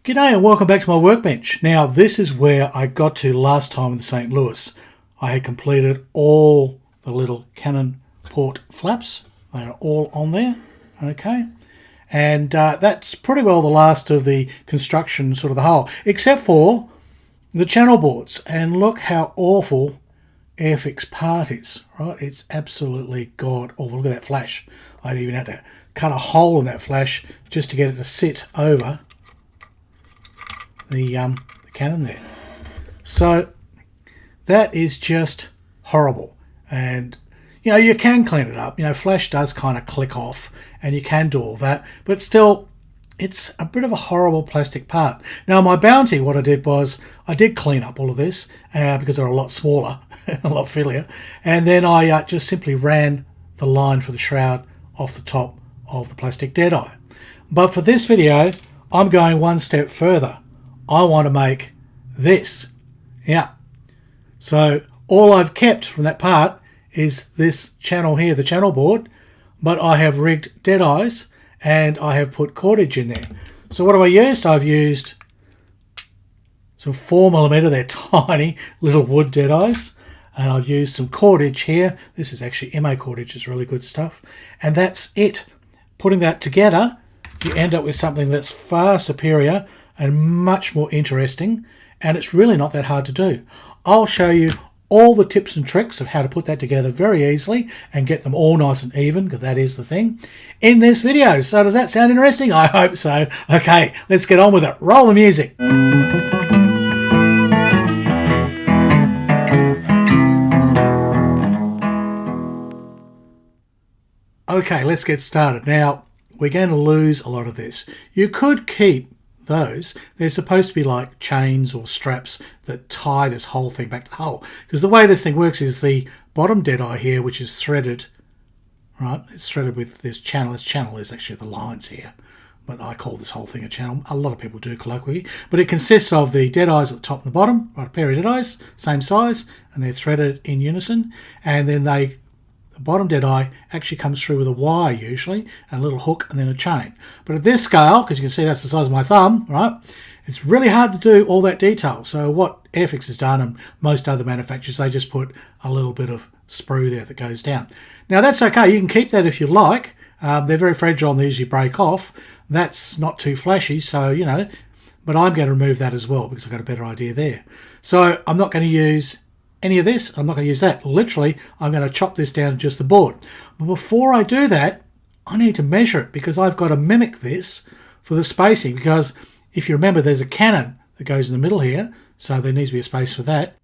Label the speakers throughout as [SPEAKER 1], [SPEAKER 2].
[SPEAKER 1] G'day and welcome back to my workbench. Now this is where I got to last time in the St Louis. I had completed all the little cannon port flaps. They are all on there, okay? And that's pretty well the last of the construction, sort of the hull, except for the channel boards. And look how awful Airfix part is, right? It's absolutely god awful. Look at that flash. I'd even had to cut a hole in that flash just to get it to sit over the cannon there. So that is just horrible. And you know, you can clean it up. You know, flash does kind of click off and you can do all that, but still it's a bit of a horrible plastic part. Now my Bounty, what I did was I did clean up all of this because they're a lot smaller, a lot fiddlier, and then I just simply ran the line for the shroud off the top of the plastic Deadeye. But for this video I'm going one step further. I want to make this. Yeah. So all I've kept from that part is this channel here, the channel board, but I have rigged Deadeyes and I have put cordage in there. So what have I used? I've used some 4mm, they're tiny little wood Deadeyes, and I've used some cordage here. This is actually MA cordage, it's really good stuff. And that's it. Putting that together, you end up with something that's far superior and much more interesting, and it's really not that hard to do. I'll show you all the tips and tricks of how to put that together very easily and get them all nice and even, because that is the thing, in this video. So does that sound interesting? I hope so. Okay, let's get on with it. Roll the music. Okay, let's get started. Now, we're going to lose a lot of this. You could keep those. They're supposed to be like chains or straps that tie this whole thing back to the hull. Because the way this thing works is the bottom Deadeye here, which is threaded, right? It's threaded with this channel. This channel is actually the lines here, but I call this whole thing a channel. A lot of people do colloquially. But it consists of the Deadeyes at the top and the bottom, right? A pair of Deadeyes, same size, and they're threaded in unison. And then the bottom Deadeye actually comes through with a wire usually, and a little hook and then a chain. But at this scale, because you can see that's the size of my thumb, right, it's really hard to do all that detail. So what Airfix has done, and most other manufacturers, they just put a little bit of sprue there that goes down. Now that's okay, you can keep that if you like. They're very fragile and they usually break off. That's not too flashy, so you know, but I'm going to remove that as well because I've got a better idea there. So I'm not going to use any of this, I'm not going to use that. Literally, I'm going to chop this down to just the board. But before I do that, I need to measure it because I've got to mimic this for the spacing, because if you remember, there's a cannon that goes in the middle here, so there needs to be a space for that.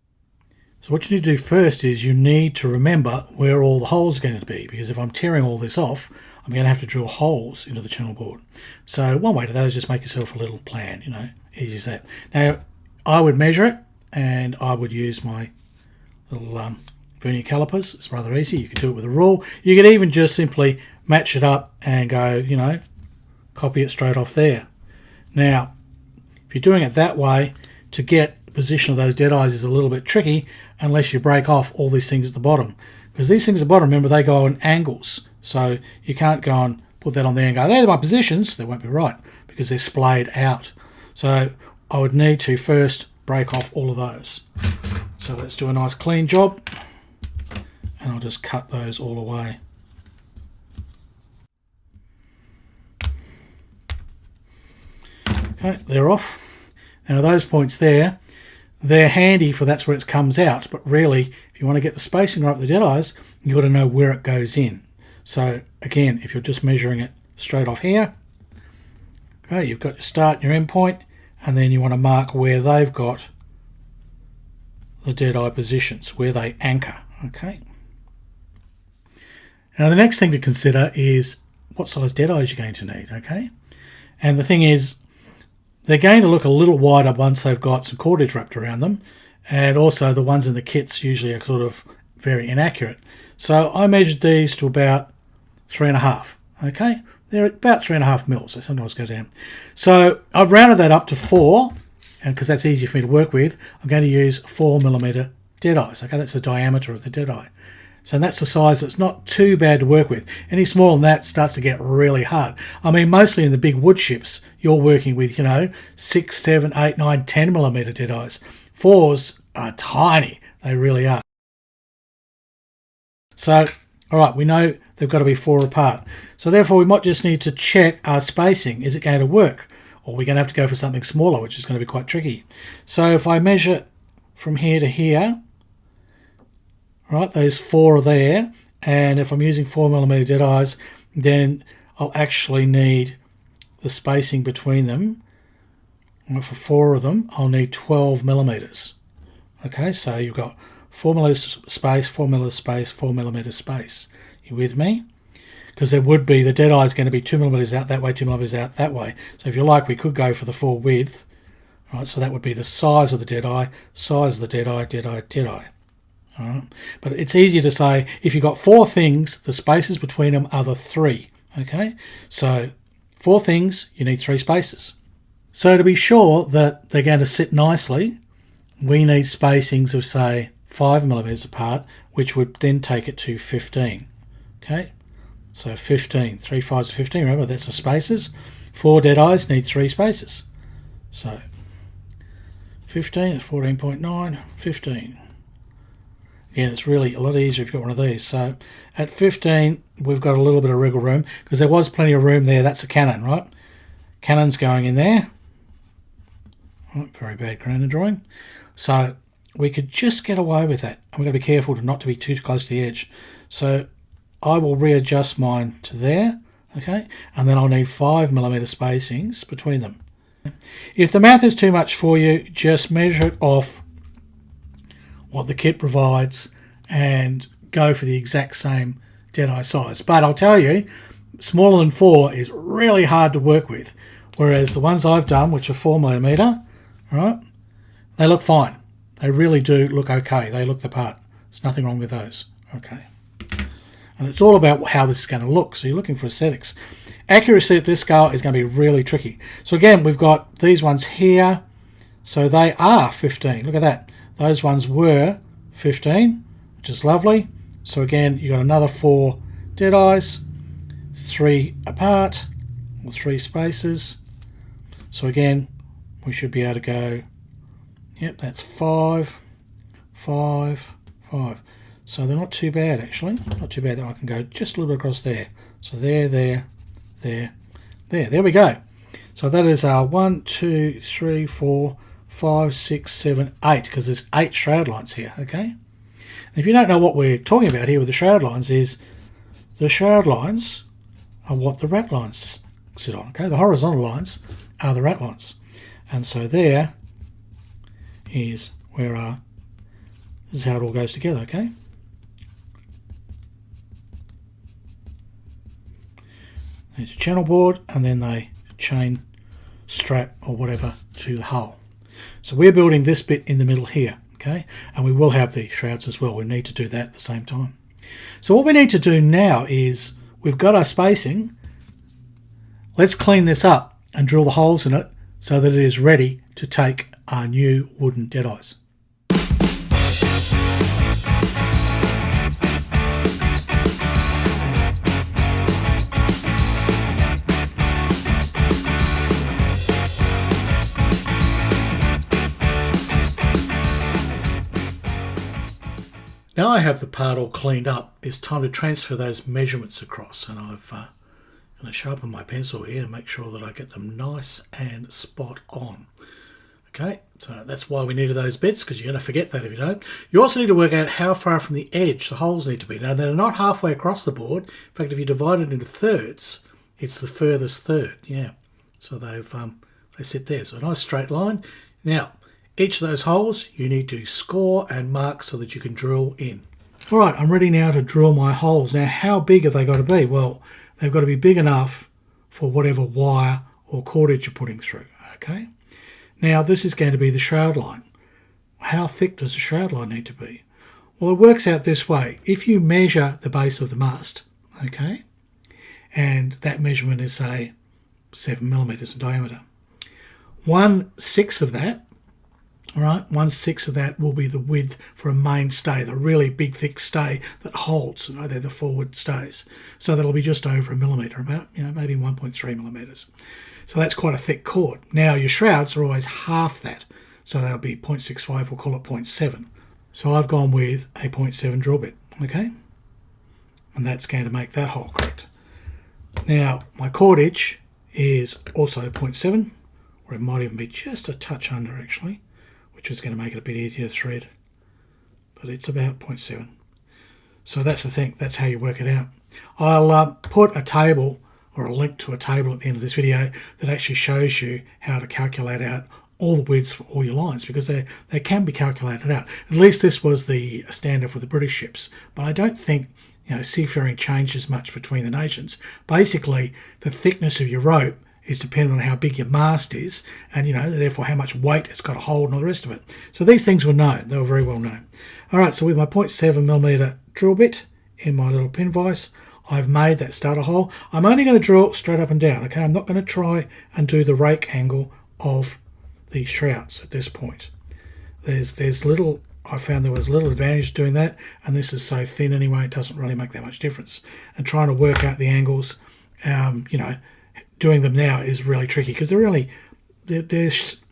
[SPEAKER 1] So what you need to do first is you need to remember where all the holes are going to be, because if I'm tearing all this off, I'm going to have to drill holes into the channel board. So one way to that is just make yourself a little plan, you know, easy as that. Now, I would measure it, and I would use my little vernier calipers. It's rather easy. You can do it with a rule. You could even just simply match it up and go, you know, copy it straight off there. Now, if you're doing it that way, to get the position of those Deadeyes is a little bit tricky unless you break off all these things at the bottom. Because these things at the bottom, remember, they go on angles. So you can't go and put that on there and go, there's my positions. They won't be right because they're splayed out. So I would need to first break off all of those. So let's do a nice clean job, and I'll just cut those all away. Okay, they're off. Now those points there, they're handy for that's where it comes out, but really if you want to get the spacing right for the Deadeyes, you've got to know where it goes in. So again, if you're just measuring it straight off here, okay, you've got your start and your end point, and then you want to mark where they've got the Deadeye positions, where they anchor. Okay. Now the next thing to consider is what size Deadeyes you're going to need. Okay. And the thing is, they're going to look a little wider once they've got some cordage wrapped around them, and also the ones in the kits usually are sort of very inaccurate. So I measured these to about 3.5. Okay. They're at about 3.5 mils. They sometimes go down. So I've rounded that up to 4. And because that's easy for me to work with, I'm going to use 4mm Deadeyes. Okay, that's the diameter of the Deadeye. So that's the size that's not too bad to work with. Any smaller than that starts to get really hard. I mean, mostly in the big wood ships, you're working with, you know, 6, 7, 8, 9, 10 millimeter Deadeyes. 4s are tiny. They really are. So, all right, we know they've got to be 4 apart. So therefore, we might just need to check our spacing. Is it going to work? Or we're going to have to go for something smaller, which is going to be quite tricky. So if I measure from here to here, right, those 4 are there. And if I'm using 4 millimeter Deadeyes, then I'll actually need the spacing between them. And for 4 of them, I'll need 12 millimeters. Okay, so you've got 4 millimeters space, 4 millimeters space, 4 millimeters space. You with me? Because there would be, the Deadeye is going to be 2 millimeters out that way, 2 millimeters out that way. So if you like, we could go for the full width. Right, so that would be the size of the Deadeye, size of the Deadeye, Deadeye, Deadeye. All right. But it's easier to say, if you've got 4 things, the spaces between them are the 3. Okay, so 4 things, you need 3 spaces. So to be sure that they're going to sit nicely, we need spacings of, say, 5 millimeters apart, which would then take it to 15. Okay, so 15, 3 5s are 15. Remember, that's the spaces. 4 Deadeyes need 3 spaces. So 15 is 14.9, 15. Again, it's really a lot easier if you've got one of these. So at 15, we've got a little bit of wriggle room because there was plenty of room there. That's a cannon, right? Cannon's going in there. Oh, very bad cannon drawing. So we could just get away with that. And we've got to be careful not to be too close to the edge. So I will readjust mine to there, okay? And then I'll need 5 millimeter spacings between them. If the math is too much for you, just measure it off what the kit provides and go for the exact same Deadeye size. But I'll tell you, smaller than 4 is really hard to work with. Whereas the ones I've done, which are 4 millimeter, right, they look fine. They really do look okay. They look the part. There's nothing wrong with those. Okay. And it's all about how this is going to look. So you're looking for aesthetics. Accuracy at this scale is going to be really tricky. So again, we've got these ones here. So they are 15. Look at that. Those ones were 15, which is lovely. So again, you've got another 4 Deadeyes, 3 apart, or 3 spaces. So again, we should be able to go, yep, that's 5, 5, 5. So they're not too bad, actually. Not too bad that I can go just a little bit across there. So there, there, there, there. There we go. So that is our 1, 2, 3, 4, 5, 6, 7, 8, because there's 8 shroud lines here, okay? And if you don't know what we're talking about here with the shroud lines, is the shroud lines are what the rat lines sit on, okay? The horizontal lines are the rat lines. And so there is where this is how it all goes together, okay? There's a channel board, and then they chain strap or whatever to the hull. So we're building this bit in the middle here, okay? And we will have the shrouds as well. We need to do that at the same time. So what we need to do now is, we've got our spacing. Let's clean this up and drill the holes in it so that it is ready to take our new wooden Deadeyes. Now I have the part all cleaned up, it's time to transfer those measurements across, and I've going to sharpen my pencil here and make sure that I get them nice and spot on. Okay, so that's why we needed those bits, because you're going to forget that if you don't. You also need to work out how far from the edge the holes need to be. Now they're not halfway across the board. In fact, if you divide it into thirds, it's the furthest third. Yeah, so they sit there. So a nice straight line. Now, each of those holes you need to score and mark so that you can drill in. All right, I'm ready now to drill my holes. Now, how big have they got to be? Well, they've got to be big enough for whatever wire or cordage you're putting through, okay? Now, this is going to be the shroud line. How thick does the shroud line need to be? Well, it works out this way. If you measure the base of the mast, okay, and that measurement is, say, 7 millimeters in diameter, 1/6 of that, all right, 1/6 of that will be the width for a main stay, the really big thick stay that holds, you know, they're the forward stays. So that'll be just over 1 millimeter, about, you know, maybe 1.3 millimeters. So that's quite a thick cord. Now your shrouds are always half that. So they'll be 0.65, we'll call it 0.7. So I've gone with a 0.7 drill bit, okay? And that's going to make that hole correct. Now my cordage is also 0.7, or it might even be just a touch under actually, which is going to make it a bit easier to thread. But it's about 0.7. So that's the thing, that's how you work it out. I'll put a table or a link to a table at the end of this video that actually shows you how to calculate out all the widths for all your lines, because they can be calculated out. At least this was the standard for the British ships, but I don't think seafaring changes much between the nations. Basically, the thickness of your rope is dependent on how big your mast is, and therefore how much weight it's got to hold and all the rest of it. So these things were known, they were very well known. All right, so with my 0.7mm drill bit in my little pin vise, I've made that starter hole. I'm only going to drill straight up and down, okay? I'm not going to try and do the rake angle of the shrouds at this point. I found there was little advantage doing that, and this is so thin anyway, it doesn't really make that much difference. And trying to work out the angles, doing them now is really tricky, because they're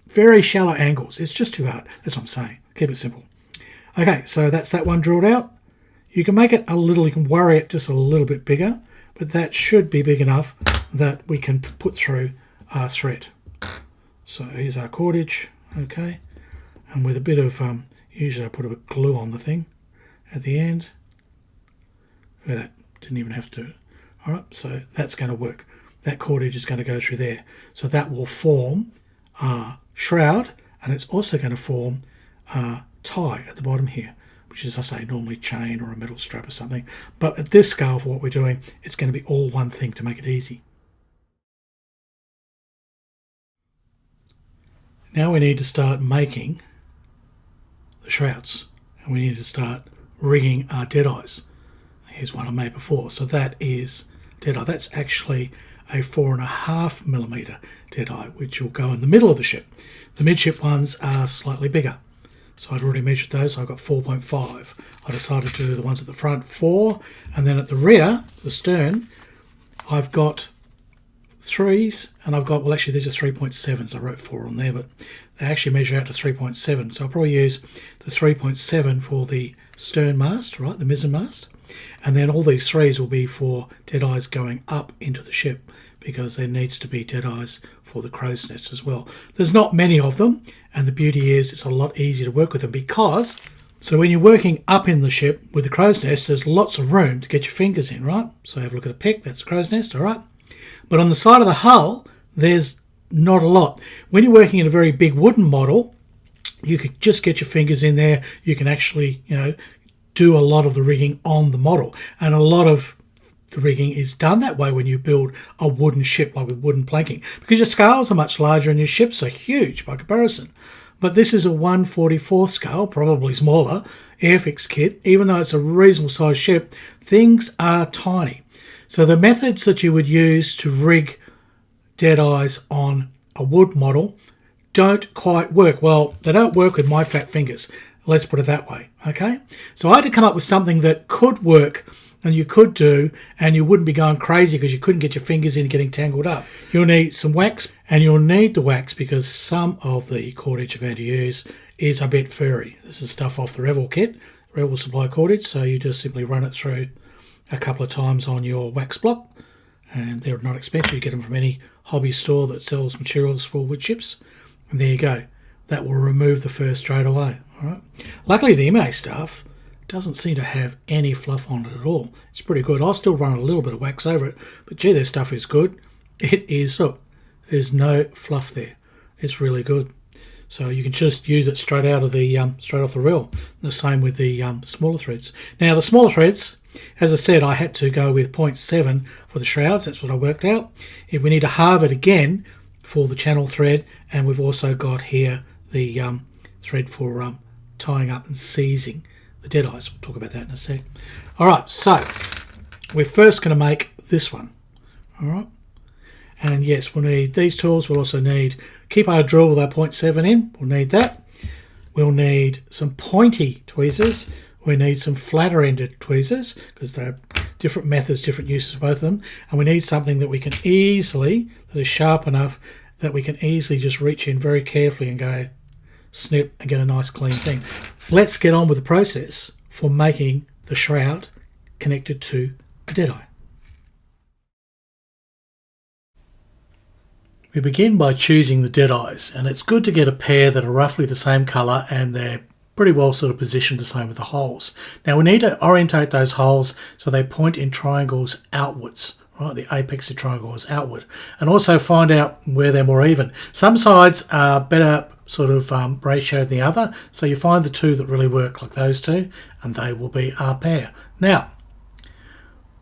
[SPEAKER 1] very shallow angles. It's just too hard. That's what I'm saying. Keep it simple. Okay, so that's that one drilled out. You can make it you can worry it just a little bit bigger, but that should be big enough that we can put through our thread. So here's our cordage, okay, and with a bit of, usually I put a bit of glue on the thing at the end. Look at that, didn't even have to. All right, so that's going to work. That cordage is going to go through there. So that will form a shroud, and it's also going to form a tie at the bottom here, which is, I say, normally chain or a metal strap or something. But at this scale for what we're doing, it's going to be all one thing to make it easy. Now we need to start making the shrouds, and we need to start rigging our Deadeyes. Here's one I made before. So that is Deadeye. That's actually a 4.5mm Deadeye, which will go in the middle of the ship. The midship ones are slightly bigger. So I'd already measured those, so I've got 4.5. I decided to do the ones at the front 4, and then at the rear, the stern, I've got 3s, and I've got, well actually these are 3.7s, I wrote 4 on there, but they actually measure out to 3.7. So I'll probably use the 3.7 for the stern mast, right, the mizzen mast, and then all these 3s will be for Deadeyes going up into the ship, because there needs to be Deadeyes for the crow's nest as well. There's not many of them, and the beauty is it's a lot easier to work with them, because, so when you're working up in the ship with the crow's nest, there's lots of room to get your fingers in, right? So have a look at the peck, that's the crow's nest, all right? But on the side of the hull, there's not a lot. When you're working in a very big wooden model, you could just get your fingers in there. You can actually, do a lot of the rigging on the model. And a lot of the rigging is done that way when you build a wooden ship, like with wooden planking, because your scales are much larger and your ships are huge by comparison. But this is a 1/44 scale, probably smaller, Airfix kit. Even though it's a reasonable sized ship, things are tiny. So the methods that you would use to rig Deadeyes on a wood model don't quite work. Well, they don't work with my fat fingers. Let's put it that way, okay? So I had to come up with something that could work and you could do, and you wouldn't be going crazy because you couldn't get your fingers in and getting tangled up. You'll need some wax, and you'll need the wax because some of the cordage you're going to use is a bit furry. This is stuff off the Revel kit, Revel supply cordage, so you just simply run it through a couple of times on your wax block, and they're not expensive. You get them from any hobby store that sells materials for wood chips, and there you go. That will remove the fur straight away. All right. Luckily, the MA stuff doesn't seem to have any fluff on it at all. It's pretty good. I'll still run a little bit of wax over it, but gee, their stuff is good. It is, look, there's no fluff there. It's really good. So you can just use it straight out of the straight off the reel. The same with the smaller threads. Now the smaller threads, as I said, I had to go with 0.7 for the shrouds. That's what I worked out. If we need to halve it again for the channel thread, and we've also got here the thread for tying up and seizing the Deadeyes. We'll talk about that in a sec. All right, so we're first going to make this one. All right, and yes, we'll need these tools. We'll also need keep our drill with our 0.7 in. We'll need that. We'll need some pointy tweezers. We need some flatter-ended tweezers because they're different methods, different uses of both of them, and we need something that we can easily, that is sharp enough that we can easily just reach in very carefully and go snip and get a nice clean thing. Let's get on with the process for making the shroud connected to the Deadeye. We begin by choosing the Deadeyes, and it's good to get a pair that are roughly the same colour and they're pretty well sort of positioned the same with the holes. Now we need to orientate those holes so they point in triangles outwards, right? The apex of triangle is outward, and also find out where they're more even. Some sides are better sort of ratio than the other, so you find the two that really work, like those two, and they will be our pair. Now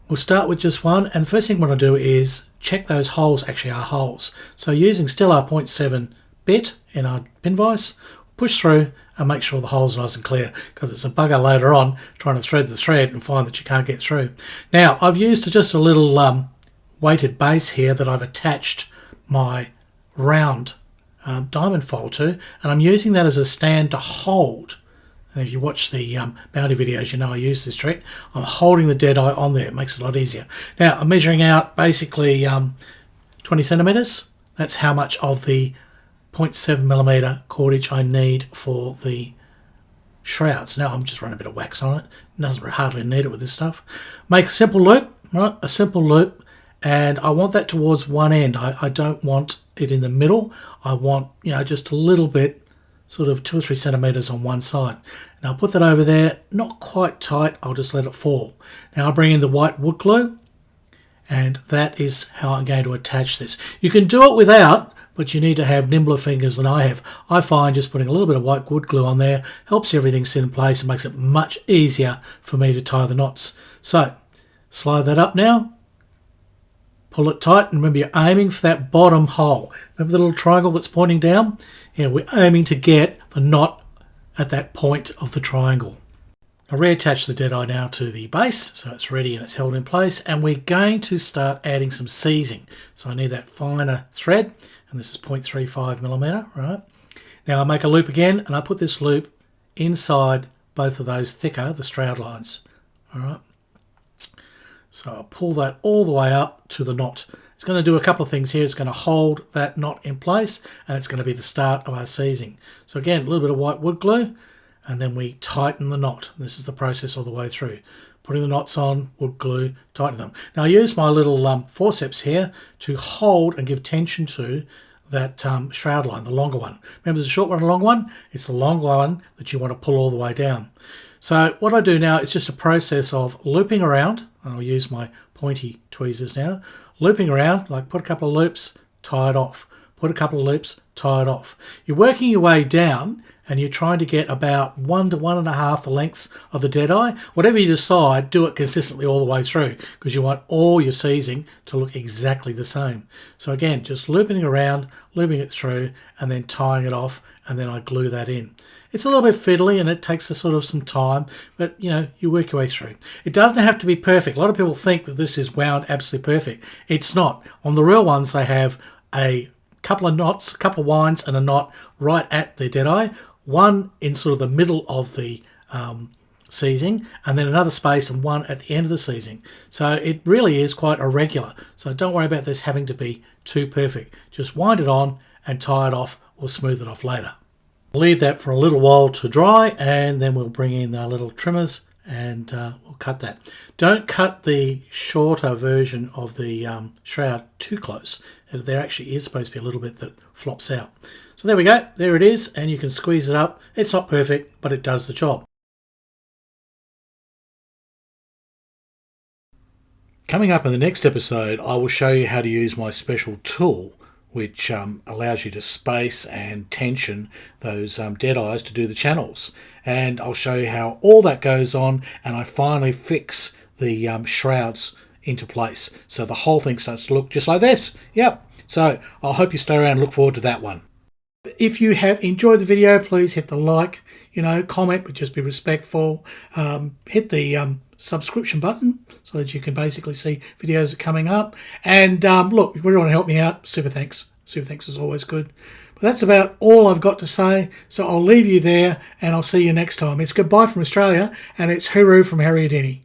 [SPEAKER 1] we'll start with just one, and the first thing we want to do is check those holes actually are holes. So using still our 0.7 bit in our pin vise, push through and make sure the holes are nice and clear, because it's a bugger later on trying to thread the thread and find that you can't get through. Now I've used just a little weighted base here that I've attached my round diamond fold to, and I'm using that as a stand to hold. And if you watch the bounty videos, you know I use this trick. I'm holding the Deadeye on there. It makes it a lot easier. Now I'm measuring out basically 20 centimeters. That's how much of the 0.7mm cordage I need for the shrouds. Now I'm just running a bit of wax on it. It doesn't hardly need it with this stuff. Make a simple loop, right? A simple loop, and I want that towards one end. I don't want it in the middle. I want, you know, just a little bit, sort of 2 or 3 centimeters on one side. Now I'll put that over there, not quite tight. I'll just let it fall. Now I'll bring in the white wood glue, and that is how I'm going to attach this. You can do it without, but you need to have nimbler fingers than I have. I find just putting a little bit of white wood glue on there helps everything sit in place and makes it much easier for me to tie the knots. So slide that up now, pull it tight, and remember you're aiming for that bottom hole. Remember the little triangle that's pointing down? Yeah, we're aiming to get the knot at that point of the triangle. I'll reattach the Deadeye now to the base, so it's ready and it's held in place, and we're going to start adding some seizing. So I need that finer thread, and this is 0.35mm, right? Now I make a loop again, and I put this loop inside both of those thicker, the Shroud lines, all right? So I'll pull that all the way up to the knot. It's going to do a couple of things here. It's going to hold that knot in place, and it's going to be the start of our seizing. So again, a little bit of white wood glue, and then we tighten the knot. This is the process all the way through. Putting the knots on, wood glue, tighten them. Now I use my little forceps here to hold and give tension to that shroud line, the longer one. Remember there's a short one and a long one? It's the long one that you want to pull all the way down. So what I do now is just a process of looping around, and I'll use my pointy tweezers now, looping around, like put a couple of loops, tie it off. Put a couple of loops, tie it off. You're working your way down, and you're trying to get about 1 to 1.5 the lengths of the Deadeye. Whatever you decide, do it consistently all the way through, because you want all your seizing to look exactly the same. So again, just looping it around, looping it through, and then tying it off, and then I glue that in. It's a little bit fiddly and it takes some time, but you know, you work your way through. It doesn't have to be perfect. A lot of people think that this is wound absolutely perfect. It's not. On the real ones, they have a couple of knots, a couple of winds and a knot right at the Deadeye, one in sort of the middle of the seizing, and then another space and one at the end of the seizing. So it really is quite irregular. So don't worry about this having to be too perfect. Just wind it on and tie it off or smooth it off later. Leave that for a little while to dry, and then we'll bring in our little trimmers and we'll cut that. Don't cut the shorter version of the shroud too close. There actually is supposed to be a little bit that flops out. So there we go, there it is, and you can squeeze it up. It's not perfect, but it does the job. Coming up in the next episode, I will show you how to use my special tool, which allows you to space and tension those Deadeyes to do the channels. And I'll show you how all that goes on, and I finally fix the shrouds into place. So the whole thing starts to look just like this. Yep. So I hope you stay around and look forward to that one. If you have enjoyed the video, please hit the like, comment, but just be respectful. Hit the subscription button so that you can basically see videos are coming up. And look, if you really want to help me out, super thanks. Super thanks is always good. But that's about all I've got to say. So I'll leave you there, and I'll see you next time. It's goodbye from Australia, and it's hooroo from Harry Denny.